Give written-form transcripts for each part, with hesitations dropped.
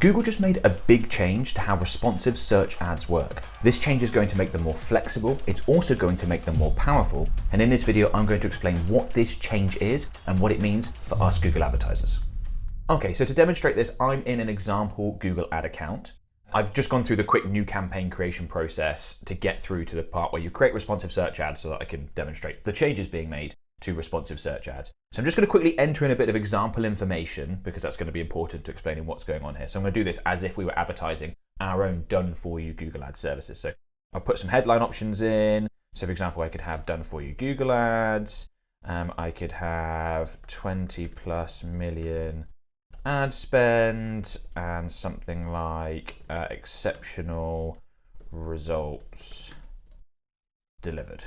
Google just made a big change to how responsive search ads work. This change is going to make them more flexible. It's also going to make them more powerful. And in this video, I'm going to explain what this change is and what it means for us Google advertisers. Okay, so to demonstrate this, I'm in an example Google ad account. I've just gone through the quick new campaign creation process to get through to the part where you create responsive search ads so that I can demonstrate the changes being made to responsive search ads. So I'm just going to quickly enter in a bit of example information because that's going to be important to explaining what's going on here. So I'm going to do this as if we were advertising our own done-for-you Google Ads services. So I'll put some headline options in. So for example, I could have done-for-you Google Ads. I could have 20+ million ad spend and something like exceptional results delivered.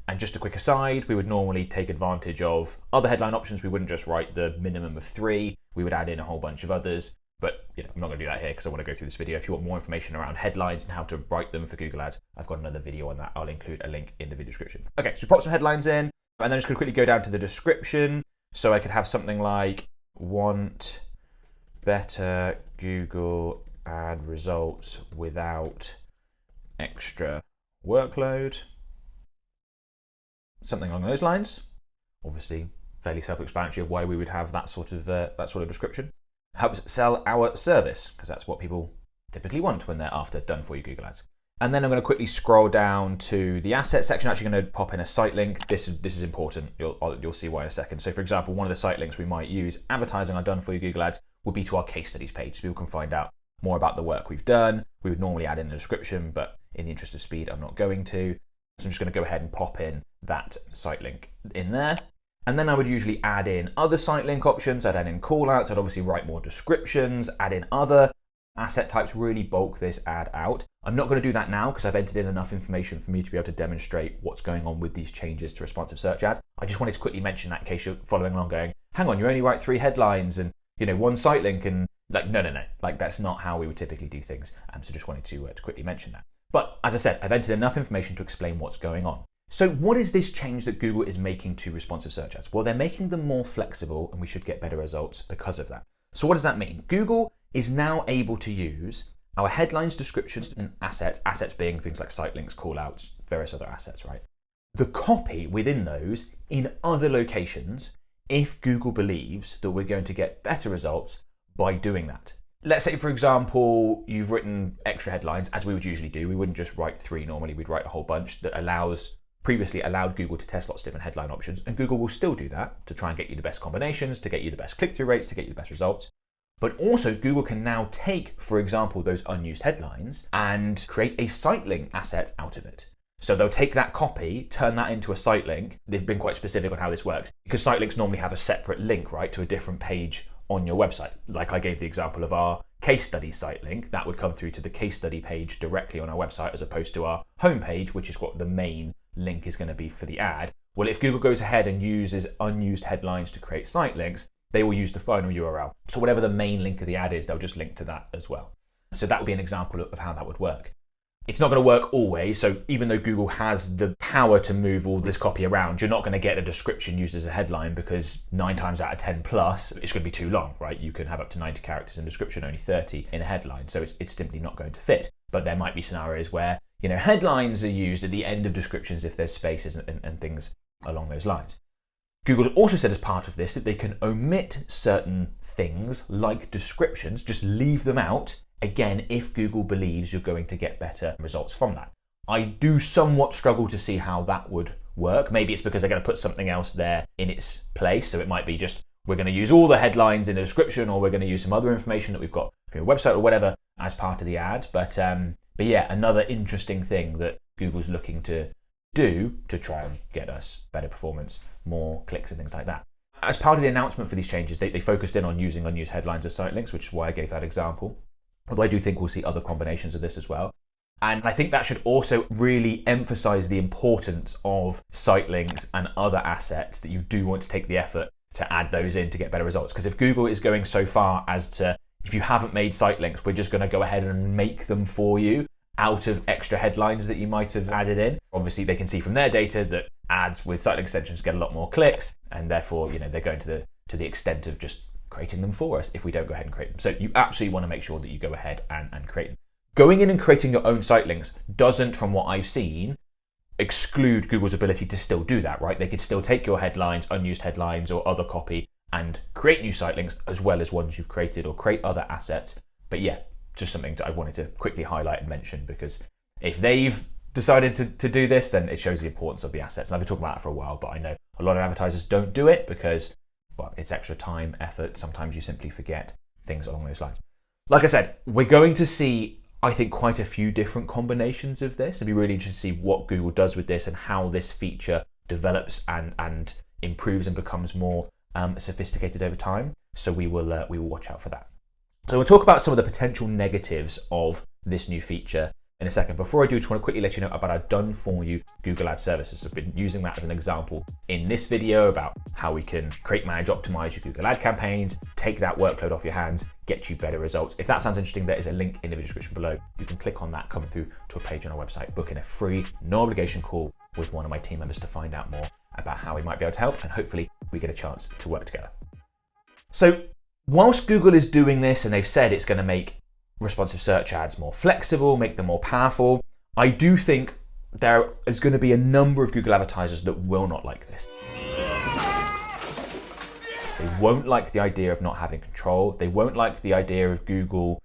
And just a quick aside, we would normally take advantage of other headline options. We wouldn't just write the minimum of 3. We would add in a whole bunch of others. But I'm not going to do that here because I want to go through this video. If you want more information around headlines and how to write them for Google Ads, I've got another video on that. I'll include a link in the video description. Okay, so we pop some headlines in, and then I'm just going to quickly go down to the description. So I could have something like, want better Google ad results without extra workload. Something along those lines. Obviously, fairly self-explanatory of why we would have that sort of description. Helps sell our service, because that's what people typically want when they're after done-for-you Google Ads. And then I'm going to quickly scroll down to the assets section. I'm actually going to pop in a site link. This is important. You'll see why in a second. So for example, one of the site links we might use advertising our done-for-you Google Ads would be to our case studies page. So people can find out more about the work we've done. We would normally add in a description, but in the interest of speed, I'm not going to. So I'm just going to go ahead and pop in that site link in there. And then I would usually add in other site link options. I'd add in callouts. I'd obviously write more descriptions, add in other asset types, really bulk this ad out. I'm not going to do that now because I've entered in enough information for me to be able to demonstrate what's going on with these changes to responsive search ads. I just wanted to quickly mention that in case you're following along going, hang on, you only write 3 headlines and one site link and no. Like that's not how we would typically do things. So just wanted to quickly mention that. But as I said, I've entered enough information to explain what's going on. So what is this change that Google is making to responsive search ads? Well, they're making them more flexible and we should get better results because of that. So what does that mean? Google is now able to use our headlines, descriptions, and assets being things like site links, callouts, various other assets, right? The copy within those in other locations if Google believes that we're going to get better results by doing that. Let's say, for example, you've written extra headlines, as we would usually do. We wouldn't just write 3 normally, we'd write a whole bunch that previously allowed Google to test lots of different headline options, and Google will still do that to try and get you the best combinations, to get you the best click-through rates, to get you the best results. But also Google can now take, for example, those unused headlines and create a site link asset out of it. So they'll take that copy, turn that into a site link. They've been quite specific on how this works because site links normally have a separate link, right, to a different page on your website. Like I gave the example of our case study site link, that would come through to the case study page directly on our website as opposed to our homepage, which is what the main link is going to be for the ad. Well, if Google goes ahead and uses unused headlines to create site links, they will use the final URL. So whatever the main link of the ad is, they'll just link to that as well. So that would be an example of how that would work. It's not going to work always. So even though Google has the power to move all this copy around, you're not going to get a description used as a headline because 9 times out of 10 plus, it's going to be too long, right? You can have up to 90 characters in description, only 30 in a headline. So it's simply not going to fit. But there might be scenarios where, headlines are used at the end of descriptions if there's spaces and things along those lines. Google also said as part of this that they can omit certain things like descriptions, just leave them out, again, if Google believes you're going to get better results from that. I do somewhat struggle to see how that would work. Maybe it's because they're going to put something else there in its place. So it might be just, we're going to use all the headlines in the description, or we're going to use some other information that we've got from your website or whatever as part of the ad. But yeah, another interesting thing that Google's looking to do to try and get us better performance, more clicks and things like that. As part of the announcement for these changes, they focused in on using unused headlines as site links, which is why I gave that example. Although I do think we'll see other combinations of this as well. And I think that should also really emphasize the importance of site links and other assets that you do want to take the effort to add those in to get better results. Because if Google is going so far as to, if you haven't made site links, we're just going to go ahead and make them for you out of extra headlines that you might have added in. Obviously, they can see from their data that ads with site link extensions get a lot more clicks, and therefore, they're going to the extent of just creating them for us if we don't go ahead and create them. So you absolutely want to make sure that you go ahead and create them. Going in and creating your own site links doesn't, from what I've seen, exclude Google's ability to still do that, right? They could still take your headlines, unused headlines, or other copy and create new site links as well as ones you've created, or create other assets. But yeah, just something that I wanted to quickly highlight and mention, because if they've decided to do this, then it shows the importance of the assets. And I've been talking about it for a while, but I know a lot of advertisers don't do it because, well, it's extra time, effort. Sometimes you simply forget, things along those lines. Like I said, we're going to see, I think, quite a few different combinations of this. It'd be really interesting to see what Google does with this and how this feature develops and improves and becomes more sophisticated over time. So we will watch out for that. So we'll talk about some of the potential negatives of this new feature in a second. Before I do, I just want to quickly let you know about our done for you Google Ad services. I've been using that as an example in this video about how we can create, manage, optimize your Google Ad campaigns, take that workload off your hands, get you better results. If that sounds interesting, there is a link in the video description below. You can click on that, come through to a page on our website, book in a free, no obligation call with one of my team members to find out more about how we might be able to help, and hopefully we get a chance to work together. So whilst Google is doing this, and they've said it's going to make responsive search ads more flexible, make them more powerful, I do think there is going to be a number of Google advertisers that will not like this. They won't like the idea of not having control. They won't like the idea of Google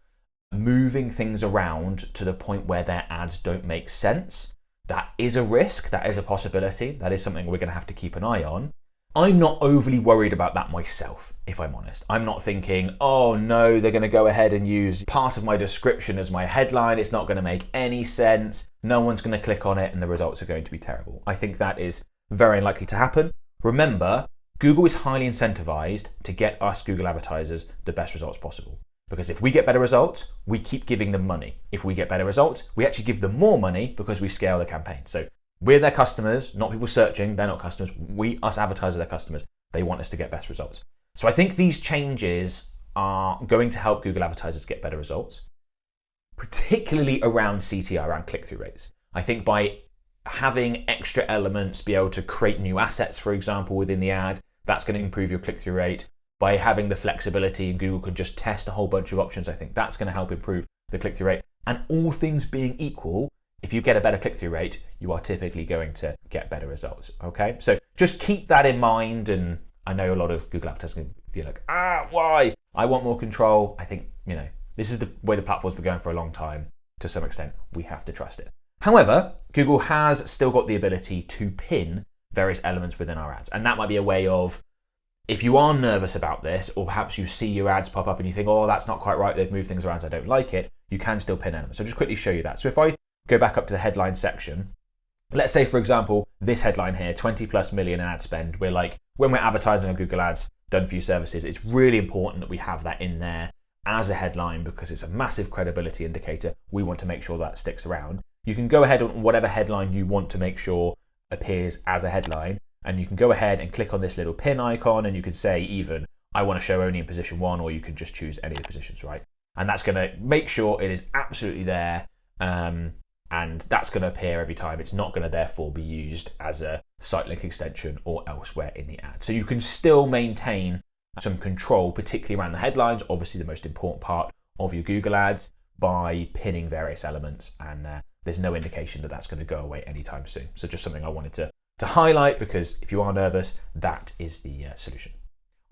moving things around to the point where their ads don't make sense. That is a risk, that is a possibility, that is something we're going to have to keep an eye on. I'm not overly worried about that myself, if I'm honest. I'm not thinking, oh no, they're going to go ahead and use part of my description as my headline. It's not going to make any sense. No one's going to click on it and the results are going to be terrible. I think that is very unlikely to happen. Remember, Google is highly incentivized to get us Google advertisers the best results possible. Because if we get better results, we keep giving them money. If we get better results, we actually give them more money because we scale the campaign. So we're their customers, not people searching. They're not customers. Us advertisers are their customers. They want us to get best results. So I think these changes are going to help Google advertisers get better results, particularly around CTR, around click-through rates. I think by having extra elements, be able to create new assets, for example, within the ad, that's going to improve your click-through rate. By having the flexibility and Google could just test a whole bunch of options, I think that's going to help improve the click-through rate. And all things being equal, if you get a better click-through rate, you are typically going to get better results, okay? So just keep that in mind, and I know a lot of Google advertisers can be like, why? I want more control. I think, this is the way the platform's been going for a long time. To some extent, we have to trust it. However, Google has still got the ability to pin various elements within our ads, and that might be a way of, if you are nervous about this, or perhaps you see your ads pop up and you think, oh, that's not quite right, they've moved things around, so I don't like it, you can still pin elements. So I'll just quickly show you that. So if I go back up to the headline section, let's say, for example, this headline here, 20+ million in ad spend, we're like, when we're advertising on Google Ads, done for you services, it's really important that we have that in there as a headline because it's a massive credibility indicator. We want to make sure that sticks around. You can go ahead on whatever headline you want to make sure appears as a headline, and you can go ahead and click on this little pin icon, and you can say even, I want to show only in position 1, or you can just choose any of the positions, right? And that's going to make sure it is absolutely there, and that's going to appear every time. It's not going to therefore be used as a site link extension or elsewhere in the ad. So you can still maintain some control, particularly around the headlines, obviously the most important part of your Google ads, by pinning various elements, and there's no indication that that's going to go away anytime soon. So just something I wanted to highlight, because if you are nervous, that is the solution.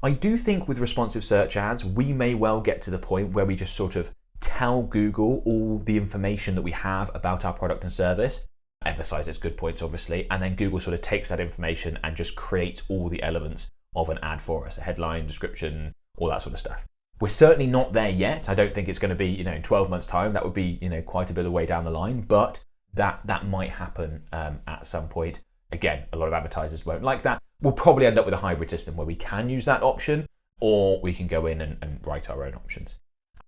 I do think with responsive search ads, we may well get to the point where we just sort of tell Google all the information that we have about our product and service, emphasize its good points, obviously, and then Google sort of takes that information and just creates all the elements of an ad for us, a headline, description, all that sort of stuff. We're certainly not there yet. I don't think it's going to be, in 12 months' time. That would be, quite a bit of the way down the line, but that might happen at some point. Again, a lot of advertisers won't like that. We'll probably end up with a hybrid system where we can use that option, or we can go in and write our own options.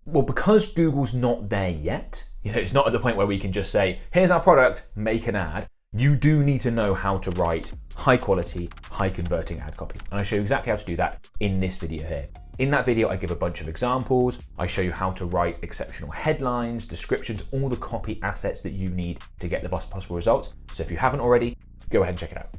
Well, because Google's not there yet, it's not at the point where we can just say, here's our product, make an ad. You do need to know how to write high quality, high converting ad copy. And I show you exactly how to do that in this video here. In that video, I give a bunch of examples. I show you how to write exceptional headlines, descriptions, all the copy assets that you need to get the best possible results. So if you haven't already, go ahead and check it out.